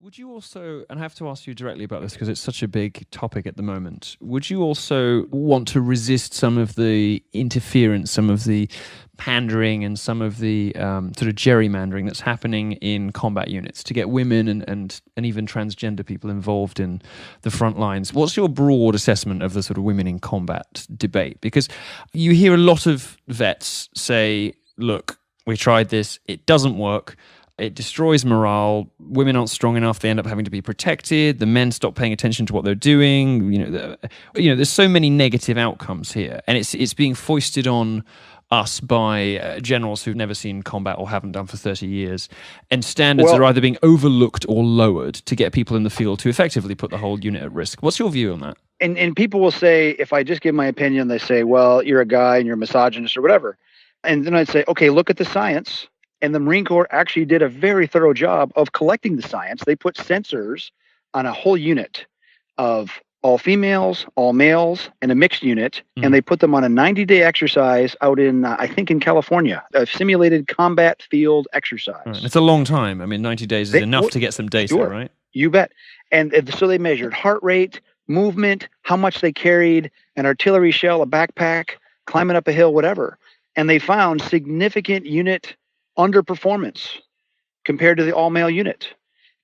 Would you also, and I have to ask you directly about this because it's such a big topic at the moment, would you also want to resist some of the interference, some of the pandering, and some of the sort of gerrymandering that's happening in combat units to get women and even transgender people involved in the front lines? What's your broad assessment of the sort of women in combat debate? Because you hear a lot of vets say, look, we tried this, it doesn't work. It destroys morale. Women aren't strong enough. They end up having to be protected. The men stop paying attention to what they're doing. There's so many negative outcomes here, and it's being foisted on us by generals who've never seen combat or haven't done for 30 years. And standards are either being overlooked or lowered to get people in the field to effectively put the whole unit at risk. What's your view on that? And people will say, if I just give my opinion, they say, well, you're a guy and you're a misogynist or whatever. And then I'd say, okay, look at the science. And the Marine Corps actually did a very thorough job of collecting the science. They put sensors on a whole unit of all females, all males, and a mixed unit. And they put them on a 90-day exercise out in, I think in California, a simulated combat field exercise. Right. It's a long time. I mean, 90 days is enough to get some data, sure, right? You bet. And so they measured heart rate, movement, how much they carried, an artillery shell, a backpack, climbing up a hill, whatever. And they found significant unit underperformance compared to the all-male unit.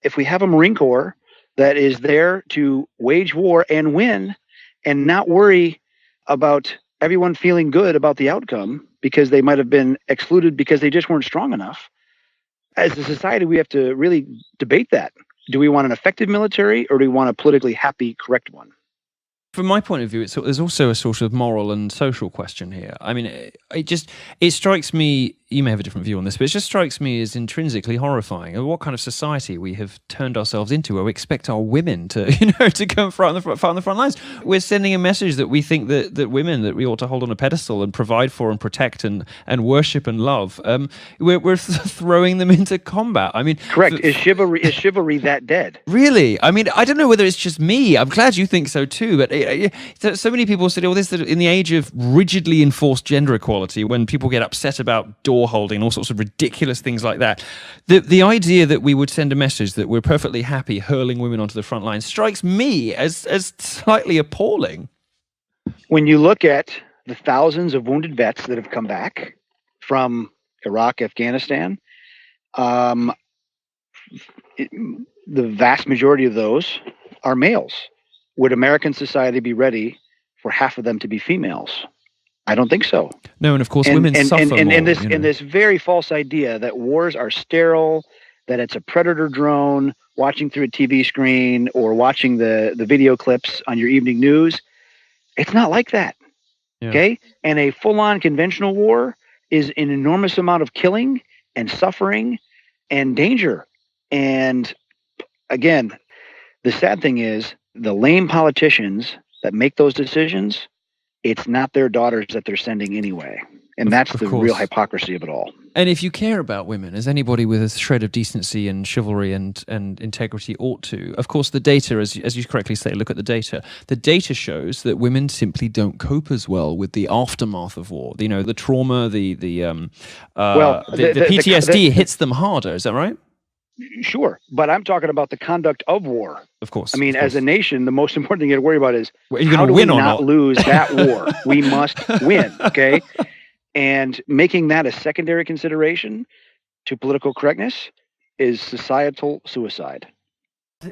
If we have a Marine Corps that is there to wage war and win and not worry about everyone feeling good about the outcome because they might have been excluded because they just weren't strong enough, as a society, we have to really debate that. Do we want an effective military or do we want a politically happy, correct one? From my point of view, there's also a sort of moral and social question here. I mean, it strikes me, you may have a different view on this, but it just strikes me as intrinsically horrifying. What kind of society we have turned ourselves into, where we expect our women to, to go and fight on the front lines. We're sending a message that we think that women, that we ought to hold on a pedestal and provide for and protect and worship and love. We're throwing them into combat. I mean, correct. Is chivalry that dead? Really? I mean, I don't know whether it's just me. I'm glad you think so too, but so many people said, this in the age of rigidly enforced gender equality, when people get upset about door holding and all sorts of ridiculous things like that, the idea that we would send a message that we're perfectly happy hurling women onto the front line strikes me as slightly appalling. When you look at the thousands of wounded vets that have come back from Iraq, Afghanistan, the vast majority of those are males. Would American society be ready for half of them to be females? I don't think so. No, and of course, women suffer more. And this very false idea that wars are sterile, that it's a predator drone watching through a TV screen or watching the video clips on your evening news, it's not like that. Yeah. Okay? And a full-on conventional war is an enormous amount of killing and suffering and danger. And again, the sad thing is, the lame politicians that make those decisions, it's not their daughters that they're sending anyway. And that's the real hypocrisy of it all. And if you care about women, as anybody with a shred of decency and chivalry and integrity ought to, of course, the data, as you correctly say, look at the data. The data shows that women simply don't cope as well with the aftermath of war. The trauma, the PTSD hits them harder. Is that right? Sure, but I'm talking about the conduct of war. Of course. I mean, as a nation, the most important thing you got to worry about is how do we not lose that war? We must win, okay? And making that a secondary consideration to political correctness is societal suicide.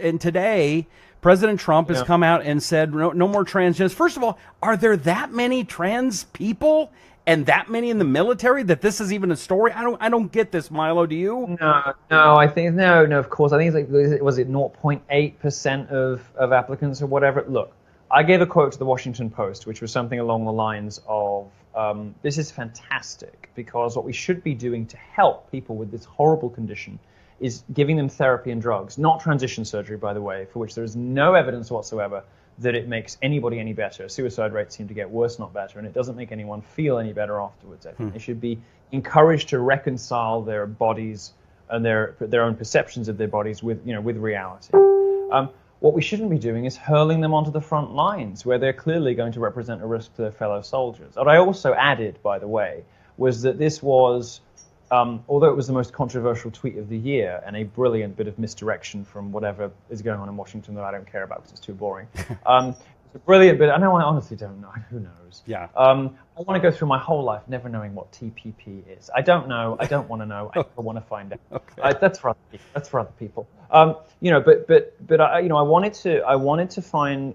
And today, President Trump has come out and said, no more transgenders. First of all, are there that many trans people and that many in the military that this is even a story? I don't get this, Milo. Do you? No. I think no. Of course, I think it's like, was it 0.8% of applicants or whatever? Look, I gave a quote to the Washington Post, which was something along the lines of, "This is fantastic because what we should be doing to help people with this horrible condition is giving them therapy and drugs, not transition surgery, by the way, for which there is no evidence whatsoever that it makes anybody any better. Suicide rates seem to get worse, not better, and it doesn't make anyone feel any better afterwards. I think they should be encouraged to reconcile their bodies and their own perceptions of their bodies with reality. What we shouldn't be doing is hurling them onto the front lines where they're clearly going to represent a risk to their fellow soldiers. What I also added, by the way, was that this was although it was the most controversial tweet of the year and a brilliant bit of misdirection from whatever is going on in Washington that I don't care about because it's too boring. It's a brilliant bit. I know I honestly don't know. Who knows? Yeah. I want to go through my whole life never knowing what TPP is. I don't know. I don't want to know. I never want to find out. Okay. That's for other people. That's for other people. But I wanted to find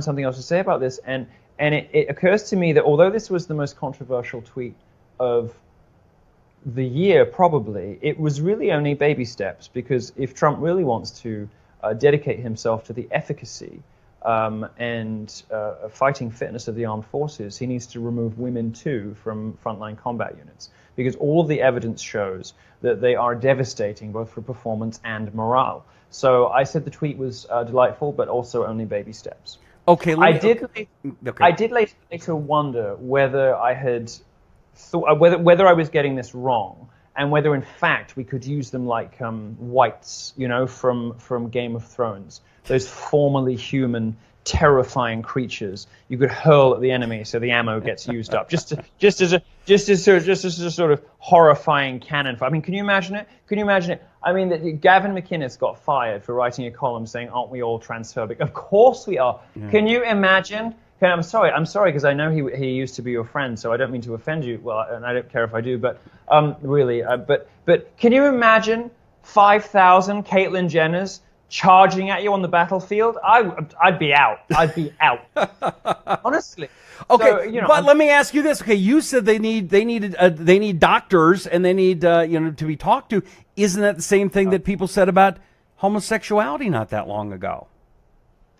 something else to say about this, and it occurs to me that although this was the most controversial tweet of the year, probably, it was really only baby steps, because if Trump really wants to dedicate himself to the efficacy and fighting fitness of the armed forces, he needs to remove women too from frontline combat units, because all of the evidence shows that they are devastating both for performance and morale. So I said the tweet was delightful, but also only baby steps. Okay, I did later wonder whether I had thought whether I was getting this wrong, and whether in fact we could use them like whites, from Game of Thrones, those formerly human, terrifying creatures you could hurl at the enemy so the ammo gets used up, just as a sort of horrifying cannon fire. I mean, can you imagine it? I mean, that Gavin McInnes got fired for writing a column saying, "Aren't we all transphobic?" Of course we are. Yeah. Can you imagine? I'm sorry, because I know he used to be your friend, so I don't mean to offend you. Well, and I don't care if I do, but really, but can you imagine 5,000 Caitlyn Jenners charging at you on the battlefield? I'd be out. Honestly. Okay, so, but let me ask you this. Okay, you said they need doctors and they need to be talked to. Isn't that the same thing that people said about homosexuality not that long ago?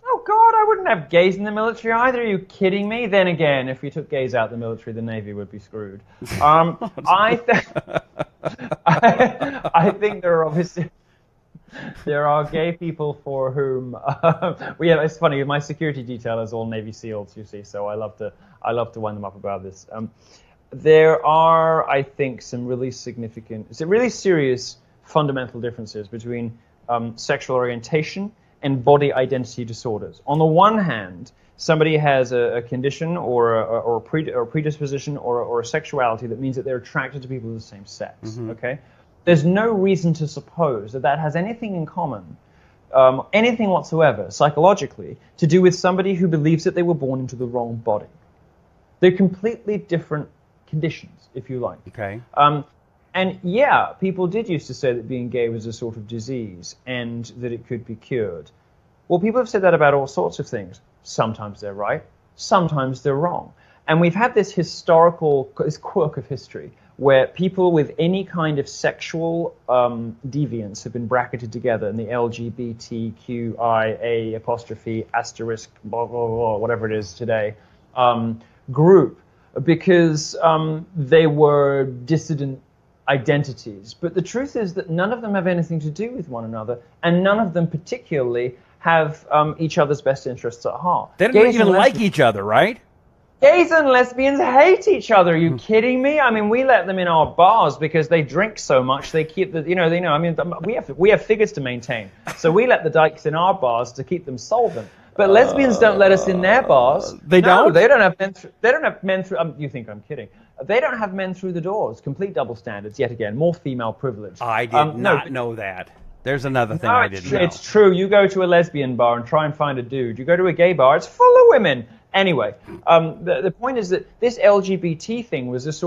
Oh, God, I wouldn't have gays in the military either. Are you kidding me? Then again, if we took gays out of the military, the Navy would be screwed. I think there are gay people for whom it's funny. My security detail is all Navy SEALs, you see, so I love to wind them up about this. There are, I think, some really serious fundamental differences between sexual orientation and body identity disorders. On the one hand, somebody has a condition or a predisposition or a sexuality that means that they're attracted to people of the same sex. Mm-hmm. Okay, there's no reason to suppose that has anything in common, anything whatsoever, psychologically, to do with somebody who believes that they were born into the wrong body. They're completely different conditions, if you like. Okay. And yeah, people did used to say that being gay was a sort of disease and that it could be cured. Well, people have said that about all sorts of things. Sometimes they're right, sometimes they're wrong. And we've had this quirk of history where people with any kind of sexual deviance have been bracketed together in the LGBTQIA apostrophe asterisk blah, blah, blah, whatever it is today group, because they were dissident identities. But the truth is that none of them have anything to do with one another, and none of them particularly have each other's best interests at heart. They don't even like each other, right? Gays and lesbians hate each other. Are you kidding me? I mean, we let them in our bars because they drink so much. They keep I mean, we have figures to maintain, so we let the dykes in our bars to keep them solvent. But lesbians don't let us in their bars. They don't. They don't have men. They don't have men through. You think I'm kidding? They don't have men through the doors. Complete double standards. Yet again, more female privilege. I did not know that. There's another thing I didn't know. It's true. You go to a lesbian bar and try and find a dude. You go to a gay bar, it's full of women. Anyway, the point is that this LGBT thing was it's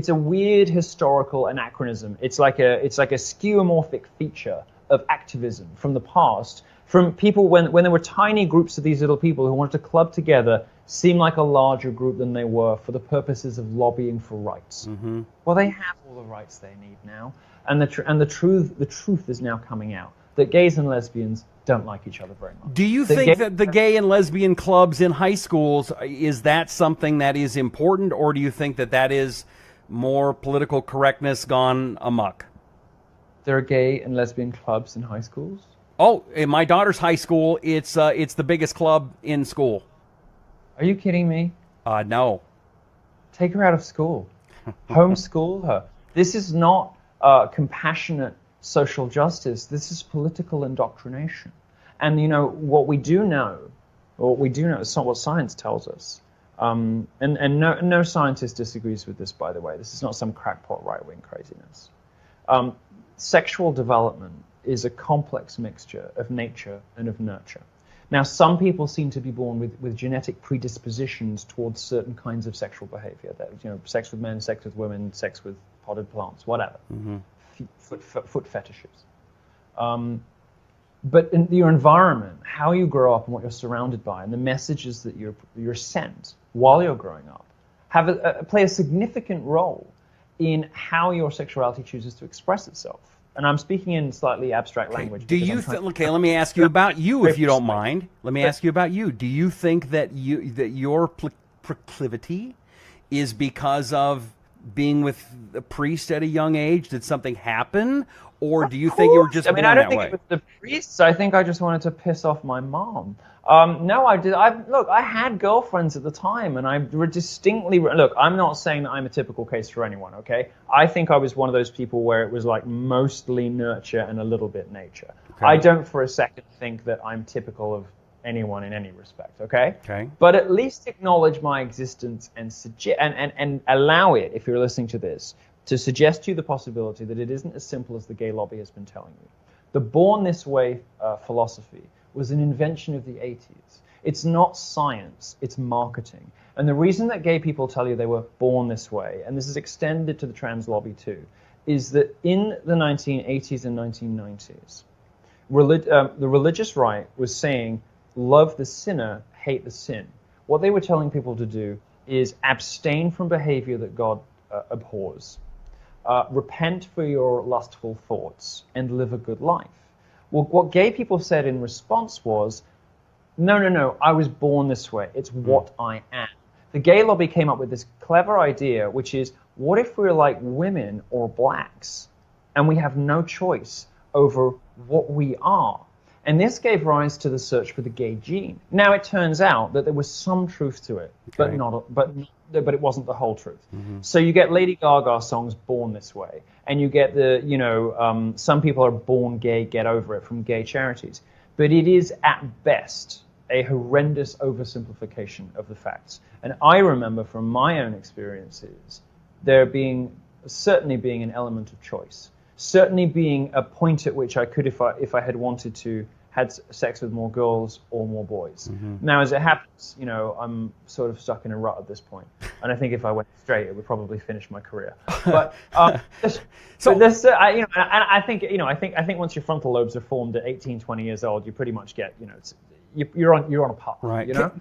a weird historical anachronism. It's like a skeuomorphic feature of activism from the past, from people when there were tiny groups of these little people who wanted to club together, seem like a larger group than they were for the purposes of lobbying for rights. Mm-hmm. Well, they have all the rights they need now, and the truth is now coming out that gays and lesbians don't like each other very much. Do you think that the gay and lesbian clubs in high schools, is that something that is important, or do you think that is more political correctness gone amok? There are gay and lesbian clubs in high schools? Oh, in my daughter's high school, it's the biggest club in school. Are you kidding me? No. Take her out of school. Homeschool her. This is not compassionate social justice. This is political indoctrination. And what we do know, is what science tells us, And no scientist disagrees with this, by the way. This is not some crackpot right-wing craziness. Sexual development is a complex mixture of nature and of nurture. Now, some people seem to be born with genetic predispositions towards certain kinds of sexual behavior. That, sex with men, sex with women, sex with potted plants, whatever. Mm-hmm. Foot fetishes. But in your environment, how you grow up and what you're surrounded by, and the messages that you're sent while you're growing up, play a significant role in how your sexuality chooses to express itself. And I'm speaking in slightly abstract language. Do you think? Okay, let me ask you about you, if you don't mind. Let me ask you about you. Do you think that your proclivity is because of being with a priest at a young age? Did something happen, or do you think you were just born that way? I don't think it was the priests. I think I just wanted to piss off my mom. No, I did. I had girlfriends at the time, and I distinctly look. I'm not saying that I'm a typical case for anyone. Okay, I think I was one of those people where it was like mostly nurture and a little bit nature. Okay. I don't for a second think that I'm typical of anyone in any respect. Okay. Okay. But at least acknowledge my existence and allow it, if you're listening to this, to suggest to you the possibility that it isn't as simple as the gay lobby has been telling you. The born this way philosophy was an invention of the 80s. It's not science, it's marketing. And the reason that gay people tell you they were born this way, and this is extended to the trans lobby too, is that in the 1980s and 1990s, the religious right was saying, love the sinner, hate the sin. What they were telling people to do is abstain from behavior that God abhors, repent for your lustful thoughts, and live a good life. Well, what gay people said in response was, no, I was born this way. It's what I am. The gay lobby came up with this clever idea, which is, what if we're like women or blacks, and we have no choice over what we are? And this gave rise to the search for the gay gene. Now, it turns out that there was some truth to it, okay, but it wasn't the whole truth. Mm-hmm. So you get Lady Gaga songs Born This Way, and you get some people are born gay, get over it, from gay charities. But it is at best a horrendous oversimplification of the facts. And I remember from my own experiences there certainly being an element of choice. Certainly being a point at which I could, if I had wanted to, had sex with more girls or more boys. Mm-hmm. Now, as it happens, I'm sort of stuck in a rut at this point, and I think if I went straight, it would probably finish my career. But I think once your frontal lobes are formed at 18, 20 years old, you pretty much get, you're on a path. Right.